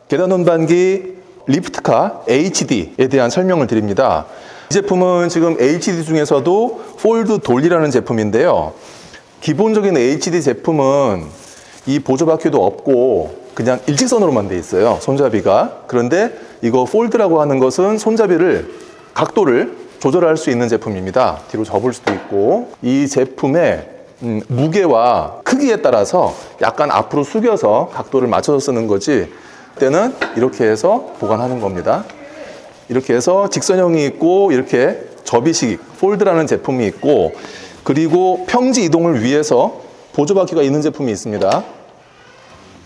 계단 운반기 리프트카 HD에 대한 설명을 드립니다. 이 제품은 지금 HD 중에서도 폴드 돌리라는 제품인데요. 기본적인 HD 제품은 이 보조바퀴도 없고 그냥 일직선으로만 돼 있어요, 손잡이가. 그런데 이거 폴드라고 하는 것은 손잡이를 각도를 조절할 수 있는 제품입니다. 뒤로 접을 수도 있고, 이 제품의 무게와 크기에 따라서 약간 앞으로 숙여서 각도를 맞춰서 쓰는 거지, 때는 이렇게 해서 보관하는 겁니다. 이렇게 해서 직선형이 있고, 이렇게 접이식 폴드라는 제품이 있고, 그리고 평지 이동을 위해서 보조바퀴가 있는 제품이 있습니다.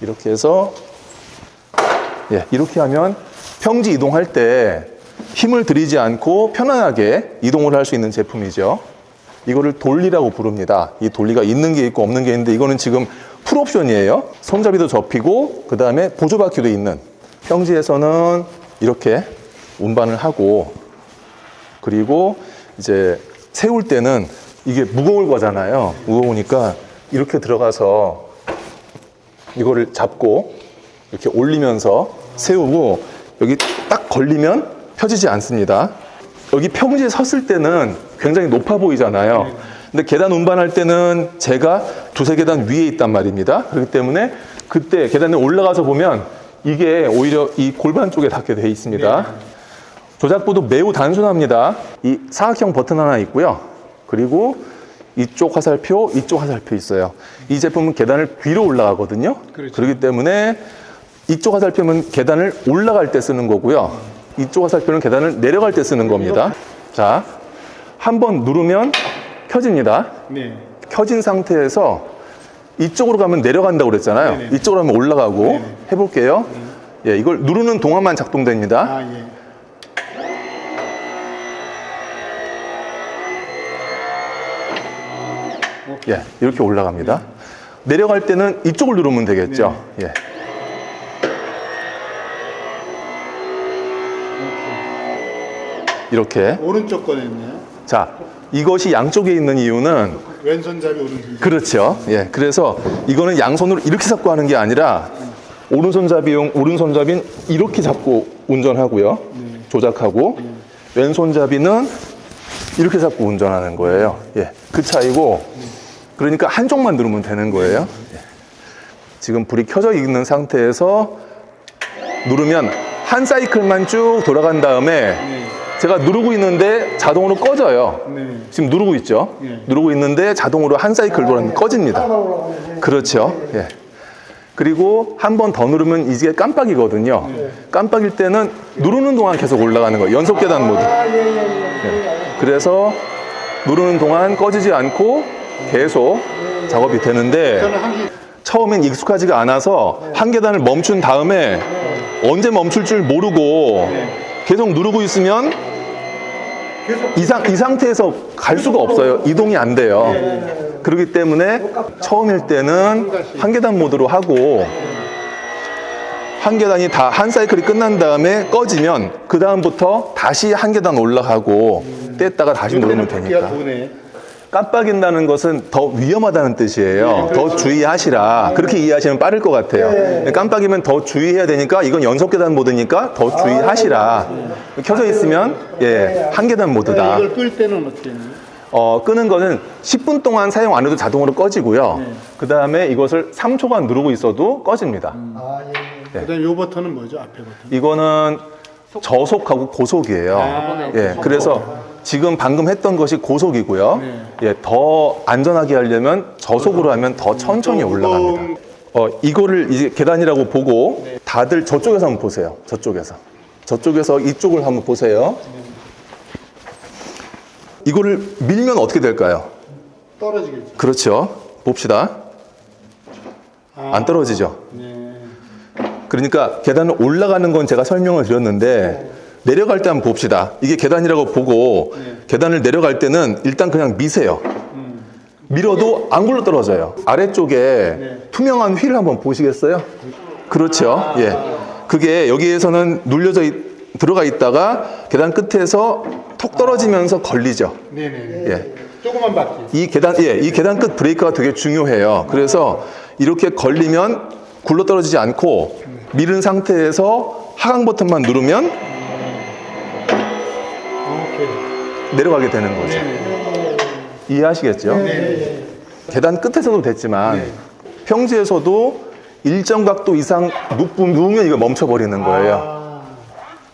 이렇게 해서 이렇게 하면 평지 이동할 때 힘을 들이지 않고 편안하게 이동을 할 수 있는 제품이죠. 이거를 돌리라고 부릅니다. 이 돌리가 있는 게 있고 없는 게 있는데, 이거는 지금 풀옵션이에요. 손잡이도 접히고 그 다음에 보조바퀴도 있는. 평지에서는 이렇게 운반을 하고, 그리고 이제 세울 때는 이게 무거울 거잖아요. 무거우니까 이렇게 들어가서 이거를 잡고 이렇게 올리면서 세우고, 여기 딱 걸리면 펴지지 않습니다. 여기 평지에 섰을 때는 굉장히 높아 보이잖아요. 근데 계단 운반할 때는 제가 두세 계단 위에 있단 말입니다. 그렇기 때문에 그때 계단에 올라가서 보면 이게 오히려 이 골반 쪽에 닿게 되어 있습니다. 조작부도 매우 단순합니다. 이 사각형 버튼 하나 있고요. 그리고 이쪽 화살표, 이쪽 화살표 있어요. 이 제품은 계단을 위로 올라가거든요. 그렇죠. 그렇기 때문에 이쪽 화살표는 계단을 올라갈 때 쓰는 거고요. 이쪽 화살표는 계단을 내려갈 때 쓰는 겁니다. 자, 한번 누르면 켜집니다. 네. 켜진 상태에서 이쪽으로 가면 내려간다고 그랬잖아요. 네네. 이쪽으로 하면 올라가고. 네네. 해볼게요. 예, 이걸 누르는 동안만 작동됩니다. 아, 예. 예, 이렇게 올라갑니다. 내려갈 때는 이쪽을 누르면 되겠죠. 예. 이렇게. 오른쪽 꺼냈네요. 자, 이것이 양쪽에 있는 이유는, 왼손잡이, 오른손잡이. 그렇죠. 예. 그래서 이거는 양손으로 이렇게 잡고 하는 게 아니라 오른손잡이용 오른손잡이는 이렇게 잡고 운전하고요. 조작하고, 왼손잡이는 이렇게 잡고 운전하는 거예요. 예. 그 차이고, 그러니까 한쪽만 누르면 되는 거예요. 예. 지금 불이 켜져 있는 상태에서 누르면 한 사이클만 쭉 돌아간 다음에 제가 누르고 있는데 자동으로 꺼져요. 지금 누르고 있죠. 누르고 있는데 자동으로 한 사이클 돌아가면 꺼집니다. 그렇죠. 예. 그리고 한 번 더 누르면 이게 깜빡이거든요. 깜빡일 때는 누르는 동안 계속 올라가는 거예요. 연속 계단 모드. 예. 그래서 누르는 동안 꺼지지 않고 계속 작업이 되는데, 처음엔 익숙하지가 않아서 한 계단을 멈춘 다음에 언제 멈출 줄 모르고 계속 누르고 있으면 이 상태에서 갈 수가 없어요. 이동이 안 돼요. 그렇기 때문에 처음일 때는 한 계단 모드로 하고, 한 계단이 다 한 사이클이 끝난 다음에 꺼지면 그 다음부터 다시 한 계단 올라가고 뗐다가 다시 누르면 되니까. 깜빡인다는 것은 더 위험하다는 뜻이에요. 더 주의하시라. 그렇게 이해하시면 빠를 것 같아요. 깜빡이면 더 주의해야 되니까, 이건 연속 계단 모드니까 더 주의하시라. 켜져 있으면 한 계단 모드다. 이걸 끌 때는 어떻게 해요? 끄는 거는 10분 동안 사용 안 해도 자동으로 꺼지고요. 그 다음에 이것을 3초간 누르고 있어도 꺼집니다. 그다음에 이 버튼은 뭐죠? 앞에 버튼. 이거는 저속하고 고속이에요. 예, 그래서 지금 방금 했던 것이 고속이고요. 예, 더 안전하게 하려면 저속으로 하면 더 천천히 올라갑니다. 이거를 이제 계단이라고 보고 다들 저쪽에서 한번 보세요. 저쪽에서 이쪽을 한번 보세요. 이거를 밀면 어떻게 될까요? 떨어지겠죠. 그렇죠. 봅시다. 안 떨어지죠. 그러니까 계단을 올라가는 건 제가 설명을 드렸는데, 내려갈 때 한번 봅시다. 이게 계단이라고 보고 계단을 내려갈 때는 일단 그냥 미세요. 밀어도 안 굴러 떨어져요. 아래쪽에 투명한 휠을 한번 보시겠어요? 그렇죠. 예. 그게 여기에서는 들어가 있다가 계단 끝에서 톡 떨어지면서 걸리죠. 예. 조그만 바퀴. 이 계단 끝 브레이크가 되게 중요해요. 그래서 이렇게 걸리면 굴러 떨어지지 않고 밀은 상태에서 하강 버튼만 누르면 오케이. 내려가게 되는 거죠. 이해하시겠죠? 계단 끝에서도 됐지만 평지에서도 일정 각도 이상 누우면 이거 멈춰버리는 거예요.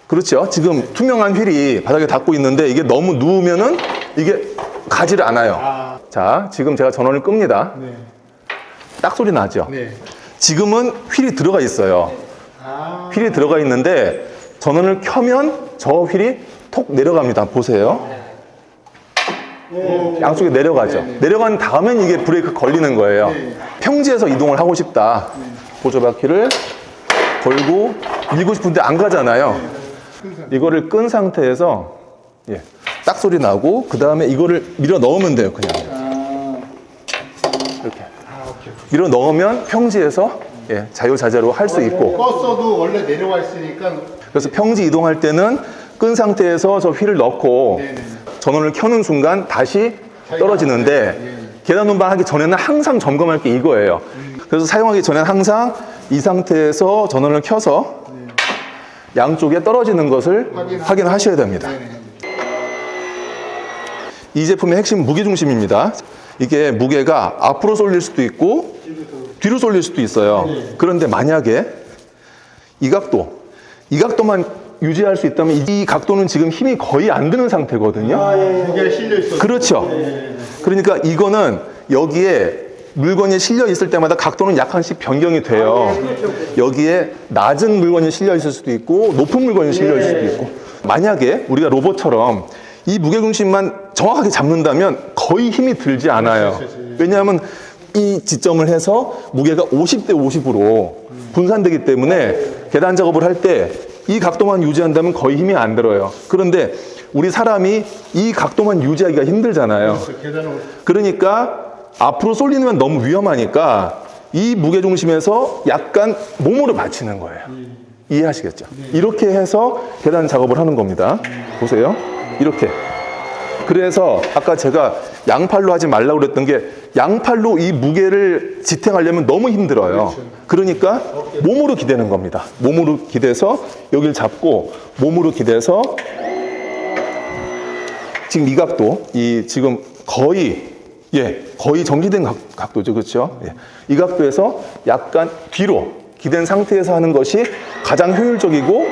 그렇죠? 지금 투명한 휠이 바닥에 닿고 있는데 이게 너무 누우면은 이게 가지를 않아요. 자, 지금 제가 전원을 끕니다. 네. 딱 소리 나죠? 네. 지금은 휠이 들어가 있어요. 휠이 들어가 있는데 전원을 켜면 저 휠이 톡 내려갑니다. 보세요. 양쪽에 내려가죠. 내려간 다음엔 이게 브레이크 걸리는 거예요. 평지에서 이동을 하고 싶다. 보조바퀴를 걸고 밀고 싶은데 안 가잖아요. 이거를 끈 상태에서 딱 소리 나고 그 다음에 이거를 밀어 넣으면 돼요. 그냥 이렇게 밀어 넣으면 평지에서 자유자재로 할 수 있고, 껐어도 원래 내려와 있으니까. 그래서 평지 이동할 때는 끈 상태에서 저 휠을 넣고 전원을 켜는 순간 다시 떨어지는데 계단 운반하기 전에는 항상 점검할 게 이거예요. 그래서 사용하기 전에는 항상 이 상태에서 전원을 켜서 양쪽에 떨어지는 것을 확인하셔야 됩니다. 이 제품의 핵심 무게중심입니다. 이게 무게가 앞으로 쏠릴 수도 있고 뒤로 쏠릴 수도 있어요. 그런데 만약에 이 각도만 유지할 수 있다면 이 각도는 지금 힘이 거의 안 드는 상태거든요. 무게가 실려 있어. 그렇죠. 그러니까 이거는 여기에 물건이 실려 있을 때마다 각도는 약간씩 변경이 돼요. 여기에 낮은 물건이 실려 있을 수도 있고 높은 물건이 실려 있을 수도 있고, 만약에 우리가 로봇처럼 이 무게중심만 정확하게 잡는다면 거의 힘이 들지 않아요. 왜냐하면 이 지점을 해서 무게가 50대 50으로 분산되기 때문에 계단 작업을 할 때 이 각도만 유지한다면 거의 힘이 안 들어요. 그런데 우리 사람이 이 각도만 유지하기가 힘들잖아요. 그러니까 앞으로 쏠리면 너무 위험하니까 이 무게중심에서 약간 몸으로 받치는 거예요. 이해하시겠죠? 이렇게 해서 계단 작업을 하는 겁니다. 보세요. 이렇게. 그래서 아까 제가 양팔로 하지 말라고 그랬던 게, 양팔로 이 무게를 지탱하려면 너무 힘들어요. 그러니까 몸으로 기대는 겁니다. 몸으로 기대서 여기를 잡고 몸으로 기대서 지금 이 각도, 이 지금 거의 정지된 각도죠. 그렇죠? 이 각도에서 약간 뒤로 기댄 상태에서 하는 것이 가장 효율적이고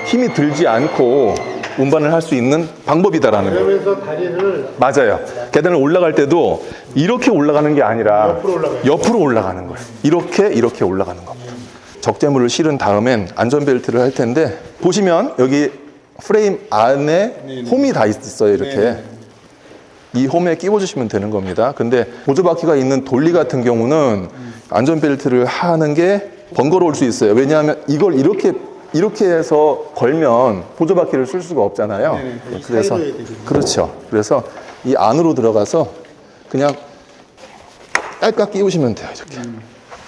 힘이 들지 않고 운반을 할 수 있는 방법이다라는 거예요. 그러면서 다리를 맞아요. 계단을 올라갈 때도 이렇게 올라가는 게 아니라 옆으로 올라가는 거예요. 이렇게 올라가는 겁니다. 적재물을 실은 다음엔 안전벨트를 할 텐데, 보시면 여기 프레임 안에 홈이 다 있어요. 이렇게. 이 홈에 끼워주시면 되는 겁니다. 근데 보조바퀴가 있는 돌리 같은 경우는 안전벨트를 하는 게 번거로울 수 있어요. 왜냐하면 이걸 이렇게 해서 걸면 보조바퀴를 쓸 수가 없잖아요. 그래서 그렇죠. 그래서 이 안으로 들어가서 그냥 딸깍 끼우시면 돼요. 이렇게.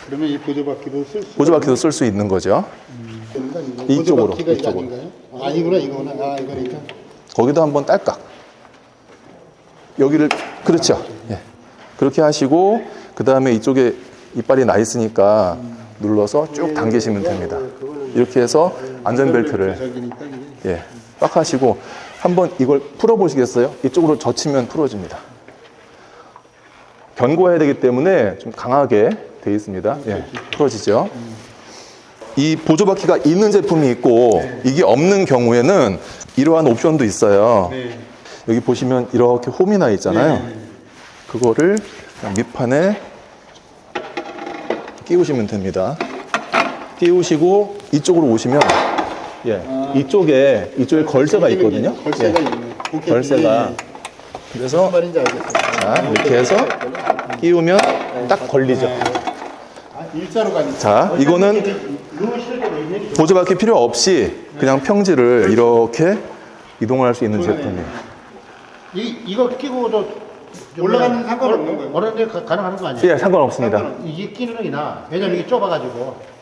그러면 이 보조바퀴도 쓸 수. 보조바퀴도 쓸 수 있는 거죠. 이쪽으로. 보조바퀴가 이거 아닌가요? 아니구나, 이거구나. 이거니까. 거기도 한번 딸깍. 여기를 그렇죠. 그렇게 하시고 그 다음에 이쪽에 이빨이 나 있으니까 눌러서 쭉 당기시면 됩니다. 이렇게 해서 안전벨트를 빡 하시고, 한번 이걸 풀어보시겠어요? 이쪽으로 젖히면 풀어집니다. 견고해야 되기 때문에 좀 강하게 돼 있습니다. 풀어지죠. 이 보조바퀴가 있는 제품이 있고 이게 없는 경우에는 이러한 옵션도 있어요. 여기 보시면 이렇게 홈이 나 있잖아요. 그거를 그냥 밑판에 끼우시면 됩니다. 끼우시고 이쪽으로 오시면 이쪽에 걸쇠가 있거든요. 걸쇠가 있네. 걸쇠가. 그래서 무슨 말인지 알겠어요. 자, 이렇게 해서 끼우면 딱 걸리죠. 일자로 가니까. 자, 이거는 보조바퀴 필요 없이 그냥 평지를 이렇게 이동을 할 수 있는 제품이에요. 이거 끼고도 올라가는 상관없는 거예요. 어느 데 가능한 거 아니에요? 상관없습니다. 이게 끼는이나 왜냐면 이게 좁아가지고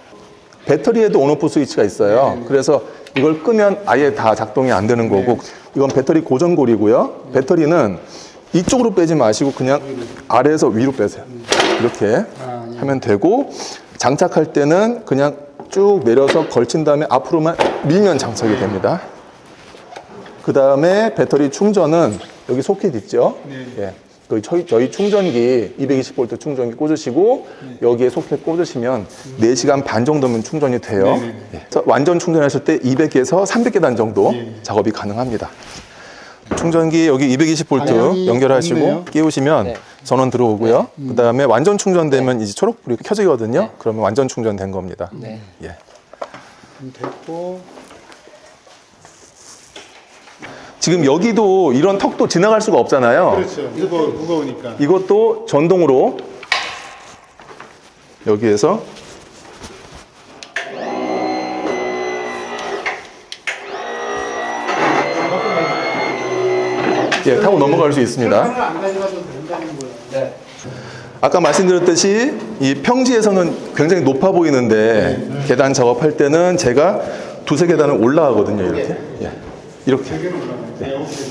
배터리에도 온오프 스위치가 있어요. 그래서 이걸 끄면 아예 다 작동이 안 되는 거고, 이건 배터리 고정골이고요. 배터리는 이쪽으로 빼지 마시고 그냥 아래에서 위로 빼세요. 이렇게 하면 되고, 장착할 때는 그냥 쭉 내려서 걸친 다음에 앞으로만 밀면 장착이 됩니다. 그 다음에 배터리 충전은 여기 소켓 있죠? 예. 저희 충전기 220V 충전기 꽂으시고 여기에 소켓 꽂으시면 4시간 반 정도면 충전이 돼요. 예. 그래서 완전 충전하실 때 200에서 300계단 정도 작업이 가능합니다. 충전기 여기 220V 방향이 연결하시고 없네요. 끼우시면 전원 들어오고요. 그 다음에 완전 충전되면 이제 초록불이 켜지거든요. 그러면 완전 충전된 겁니다. 예. 됐고. 지금 여기도 이런 턱도 지나갈 수가 없잖아요. 그렇죠. 무거우니까. 이것도 전동으로 여기에서 예, 타고 넘어갈 수 있습니다. 안 가져가도 된다는 거예요. 아까 말씀드렸듯이 이 평지에서는 굉장히 높아 보이는데 계단 작업할 때는 제가 두세 계단을 올라가거든요. 이렇게. 예.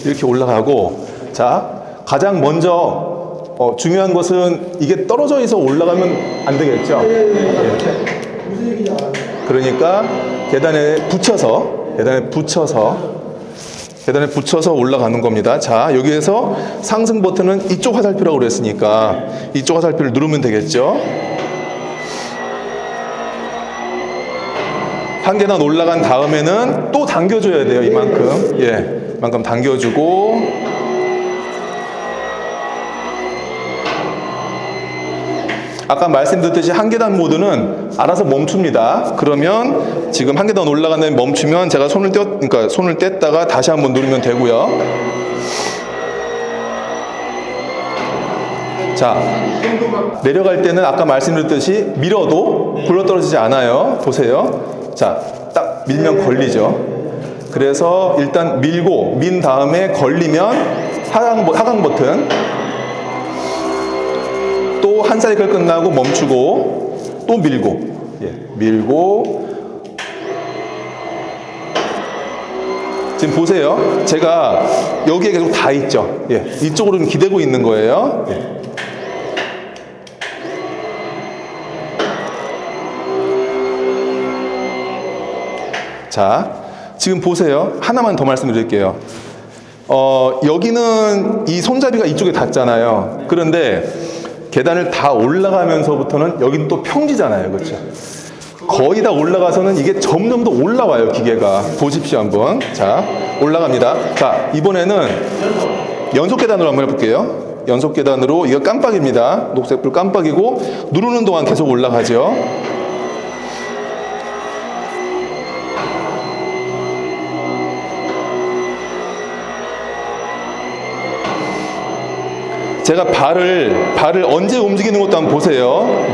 이렇게 올라가고, 자, 가장 먼저 중요한 것은 이게 떨어져 있어 올라가면 안 되겠죠. 예. 그러니까 계단에 붙여서 올라가는 겁니다. 자, 여기에서 상승 버튼은 이쪽 화살표라고 그랬으니까 이쪽 화살표를 누르면 되겠죠. 한 계단 올라간 다음에는 또 당겨줘야 돼요. 이만큼. 예, 이만큼 당겨주고, 아까 말씀드렸듯이 한 계단 모드는 알아서 멈춥니다. 그러면 지금 한 계단 올라간 다음에 멈추면 제가 손을 뗐다가 다시 한번 누르면 되고요. 자, 내려갈 때는 아까 말씀드렸듯이 밀어도 굴러떨어지지 않아요. 보세요. 자, 딱 밀면 걸리죠. 그래서 일단 밀고 민 다음에 걸리면 하강 버튼, 또 한 사이클 끝나고 멈추고 또 밀고, 예, 밀고. 지금 보세요. 제가 여기에 계속 다 있죠. 예, 이쪽으로는 기대고 있는 거예요. 예. 자, 지금 보세요. 하나만 더 말씀드릴게요. 여기는 이 손잡이가 이쪽에 닿잖아요. 그런데 계단을 다 올라가면서부터는 여기는 또 평지잖아요. 그렇죠? 거의 다 올라가서는 이게 점점 더 올라와요. 기계가. 보십시오 한번. 자, 올라갑니다. 자, 이번에는 연속 계단으로 한번 해볼게요. 연속 계단으로. 이거 깜빡입니다. 녹색불 깜빡이고 누르는 동안 계속 올라가죠. 제가 발을 언제 움직이는 것도 한번 보세요.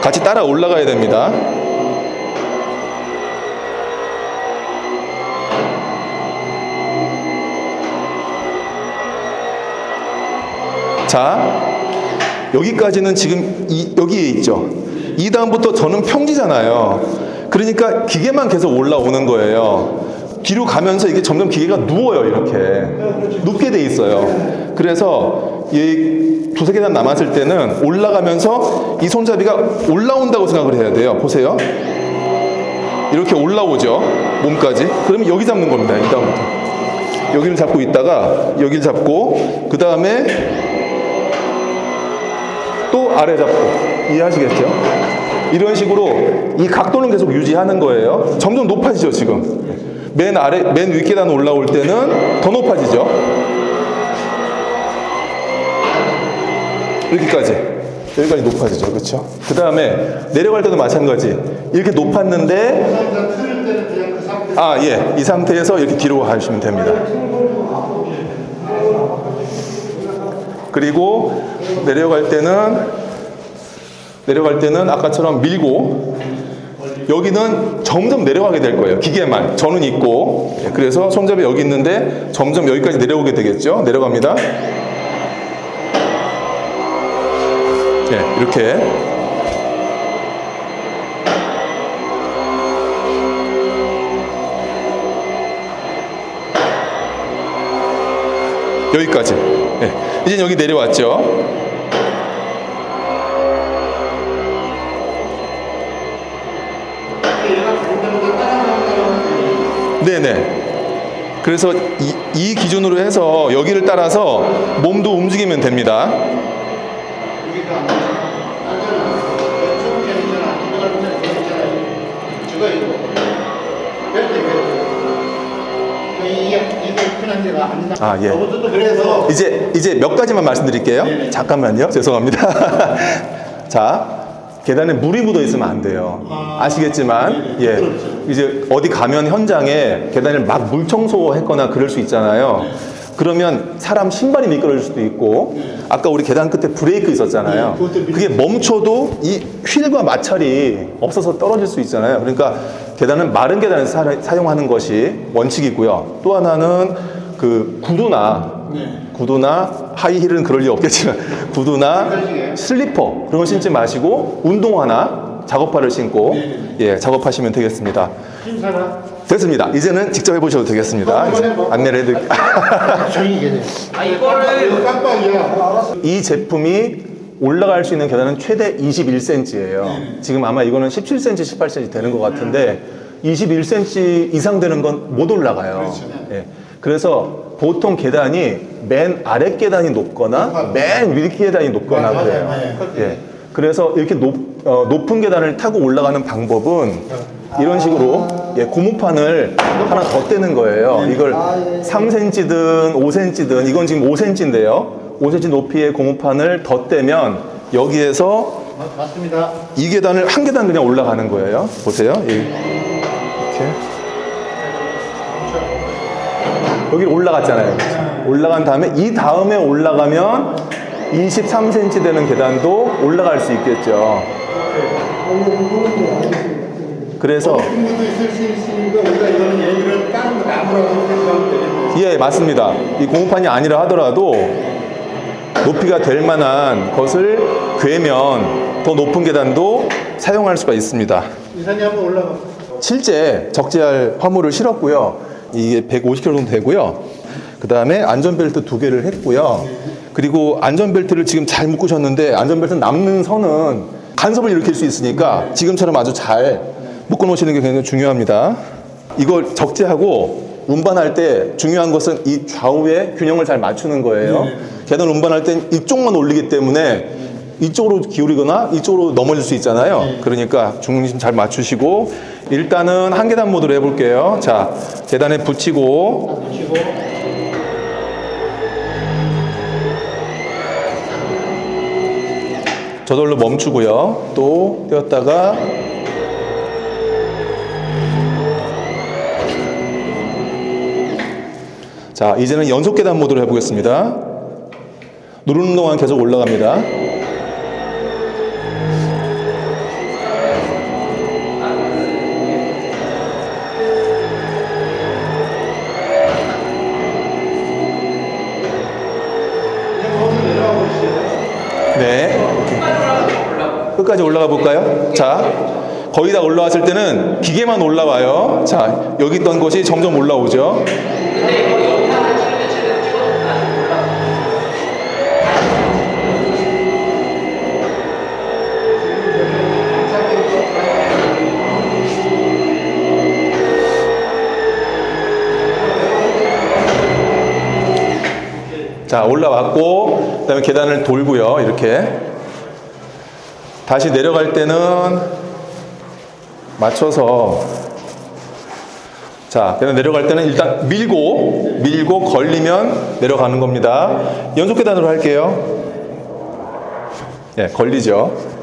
같이 따라 올라가야 됩니다. 자, 여기까지는 지금 여기에 있죠. 이 다음부터 저는 평지잖아요. 그러니까 기계만 계속 올라오는 거예요. 뒤로 가면서 이게 점점 기계가 누워요. 이렇게 눕게 돼 있어요. 그래서 이 두세 계단 남았을 때는 올라가면서 이 손잡이가 올라온다고 생각을 해야 돼요. 보세요. 이렇게 올라오죠. 몸까지. 그러면 여기 잡는 겁니다. 이 다음부터 여기를 잡고 있다가 여기를 잡고, 그 다음에 또 아래 잡고. 이해하시겠죠? 이런 식으로 이 각도는 계속 유지하는 거예요. 점점 높아지죠. 지금 맨 윗계단 올라올 때는 더 높아지죠. 여기까지 높아지죠. 그렇죠? 그 다음에 내려갈 때도 마찬가지. 이렇게 높았는데, 예, 이 상태에서 이렇게 뒤로 가시면 됩니다. 그리고 내려갈 때는 아까처럼 밀고, 여기는 점점 내려가게 될 거예요. 기계만. 저는 있고. 그래서 손잡이 여기 있는데 점점 여기까지 내려오게 되겠죠. 내려갑니다. 네, 이렇게. 여기까지. 네, 이제 여기 내려왔죠. 네네. 그래서 이 기준으로 해서 여기를 따라서 몸도 움직이면 됩니다. 여기가 안전한 왼쪽 편이잖아. 이거가 괜찮아. 이거 벨트. 이게 편한 데가 안 나. 아, 예. 저것도 그래서 이제 몇 가지만 말씀드릴게요. 네네. 잠깐만요. 죄송합니다. 자, 계단에 물이 묻어 있으면 안 돼요. 아시겠지만, 네네. 예. 그렇죠. 이제 어디 가면 현장에 계단을 막 물 청소했거나 그럴 수 있잖아요. 그러면 사람 신발이 미끄러질 수도 있고, 아까 우리 계단 끝에 브레이크 있었잖아요. 네, 그것도 그게 멈춰도 이 휠과 마찰이 없어서 떨어질 수 있잖아요. 그러니까 계단은 마른 계단을 사용하는 것이 원칙이고요. 또 하나는 그 구두나 하이힐은 그럴 리 없겠지만 구두나 슬리퍼 그런 거 신지 마시고 운동화나 작업화를 신고 예, 작업하시면 되겠습니다. 심사가 됐습니다. 이제는 직접 해보셔도 되겠습니다. 이제 안내를 해드릴게요. 조용히 계세요. 이거 깜빡이야. 이 제품이 올라갈 수 있는 계단은 최대 21cm예요. 지금 아마 이거는 17cm, 18cm 되는 것 같은데 21cm 이상 되는 건 못 올라가요. 예. 그래서 보통 계단이 맨 아래 계단이 높거나 맨 위 계단이 높거나 그래요. 예. 그래서 이렇게 높은 계단을 타고 올라가는 방법은 이런 식으로 예, 고무판을 하나 더 떼는 거예요. 이걸 3cm든 5cm든 이건 지금 5cm인데요. 5cm 높이의 고무판을 더 떼면 여기에서 맞습니다. 이 계단을 한 계단 그냥 올라가는 거예요. 보세요. 이렇게. 여기 올라갔잖아요. 올라간 다음에 이 다음에 올라가면 23cm 되는 계단도 올라갈 수 있겠죠. 그래서 분도 있을 수 있으니까 우리가 이거는 얘기를 다른 나무라고 생각하면 되겠네. 예, 맞습니다. 이 고무판이 아니라 하더라도 높이가 될 만한 것을 괴면 더 높은 계단도 사용할 수가 있습니다. 이사님 한번 올라가. 실제 적재할 화물을 실었고요. 이게 150kg 정도 되고요. 그 다음에 안전벨트 2개를 했고요. 그리고 안전벨트를 지금 잘 묶으셨는데 안전벨트 남는 선은 간섭을 일으킬 수 있으니까 지금처럼 아주 잘 묶어 놓으시는 게 굉장히 중요합니다. 이걸 적재하고 운반할 때 중요한 것은 이 좌우의 균형을 잘 맞추는 거예요. 계단 운반할 땐 이쪽만 올리기 때문에 이쪽으로 기울이거나 이쪽으로 넘어질 수 있잖아요. 그러니까 중심 잘 맞추시고 일단은 한 계단 모드로 해볼게요. 자, 계단에 붙이고 저절로 멈추고요. 또 떼었다가 자, 이제는 연속 계단 모드로 해보겠습니다. 누르는 동안 계속 올라갑니다. 네. 끝까지 올라가 볼까요? 자, 거의 다 올라왔을 때는 기계만 올라와요. 자, 여기 있던 것이 점점 올라오죠. 자, 올라왔고 그다음에 계단을 돌고요. 이렇게 다시 내려갈 때는 맞춰서 자, 계단 내려갈 때는 일단 밀고 걸리면 내려가는 겁니다. 연속 계단으로 할게요. 예, 걸리죠.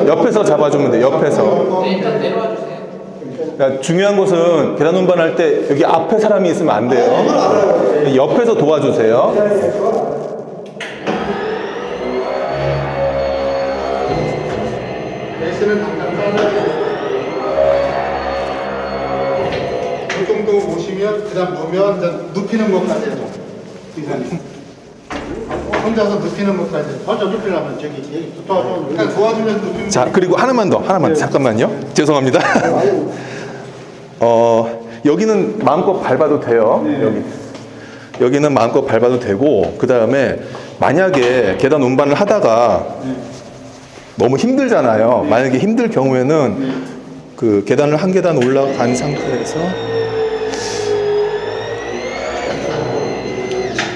옆에서 잡아주면 돼요. 옆에서. 일단 내려와 주세요. 그러니까 중요한 것은 계단 운반할 때 여기 앞에 사람이 있으면 안 돼요. 옆에서 도와주세요. 그다음 보면 이제 눕히는 것까지 해도 이사님. 혼자서 눕히는 것까지. 혼자 눕히려면 저기 여기 도와줘. 그러니까 도와주면서 눕히면. 자, 그리고 하나만 더, 잠깐만요. 죄송합니다. 여기는 마음껏 밟아도 돼요. 여기는 마음껏 밟아도 되고, 그 다음에 만약에 계단 운반을 하다가 너무 힘들잖아요. 만약에 힘들 경우에는 그 계단을 한 계단 올라간 상태에서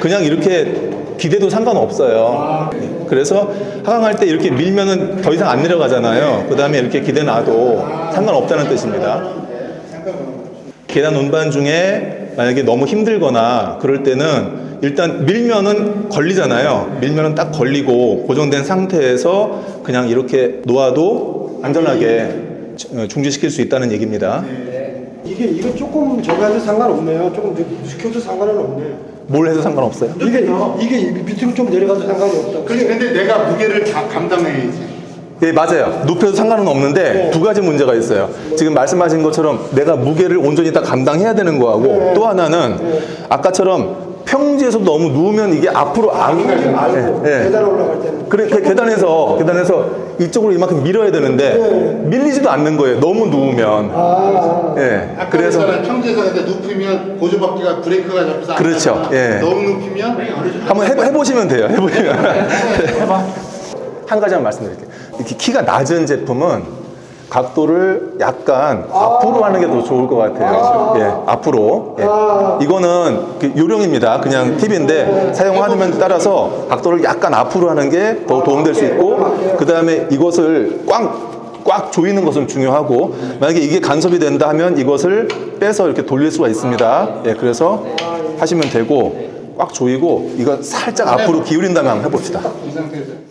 그냥 이렇게 기대도 상관없어요. 그래서 하강할 때 이렇게 밀면은 더 이상 안 내려가잖아요. 그 다음에 이렇게 기대 놔도 상관없다는 뜻입니다. 계단 운반 중에 만약에 너무 힘들거나 그럴 때는 일단 밀면은 걸리잖아요. 밀면은 딱 걸리고 고정된 상태에서 그냥 이렇게 놓아도 안전하게 중지시킬 수 있다는 얘기입니다. 이거 조금 저거 해도 상관없네요. 조금 시켜도 상관은 없네. 뭘 해도 상관없어요? 이게 밑으로 좀 내려가도 상관이 없다. 근데 내가 무게를 다 감당해야지. 네, 맞아요. 눕혀도 상관은 없는데 두 가지 문제가 있어요. 지금 말씀하신 것처럼 내가 무게를 온전히 다 감당해야 되는 거하고 또 하나는 아까처럼 평지에서 너무 누우면 이게 앞으로 안 알고 계단 올라갈 때는 그래, 계단에서 이쪽으로 이만큼 밀어야 되는데 밀리지도 않는 거예요. 너무 누우면. 예. 아까 그래서 그래서 평지에서 근데 눕히면 보조바퀴가 브레이크가 잡혀서 안 그렇죠. 가잖아. 예. 너무 눕히면 한번 해보시면 돼요. 해보시면. 한 가지만 말씀드릴게요. 이렇게 키가 낮은 제품은 각도를 약간 앞으로 하는 게 더 좋을 것 같아요. 예, 앞으로. 예. 이거는 그 요령입니다. 그냥 팁인데 사용하는 따라서 각도를 약간 앞으로 하는 게 더 도움될 수 있고, 그 다음에 이것을 꽉 조이는 것은 중요하고, 만약에 이게 간섭이 된다 하면 이것을 빼서 이렇게 돌릴 수가 있습니다. 예, 그래서 하시면 되고, 꽉 조이고 이거 살짝 앞으로 기울인 다음에 한번 해봅시다. 이 상태에서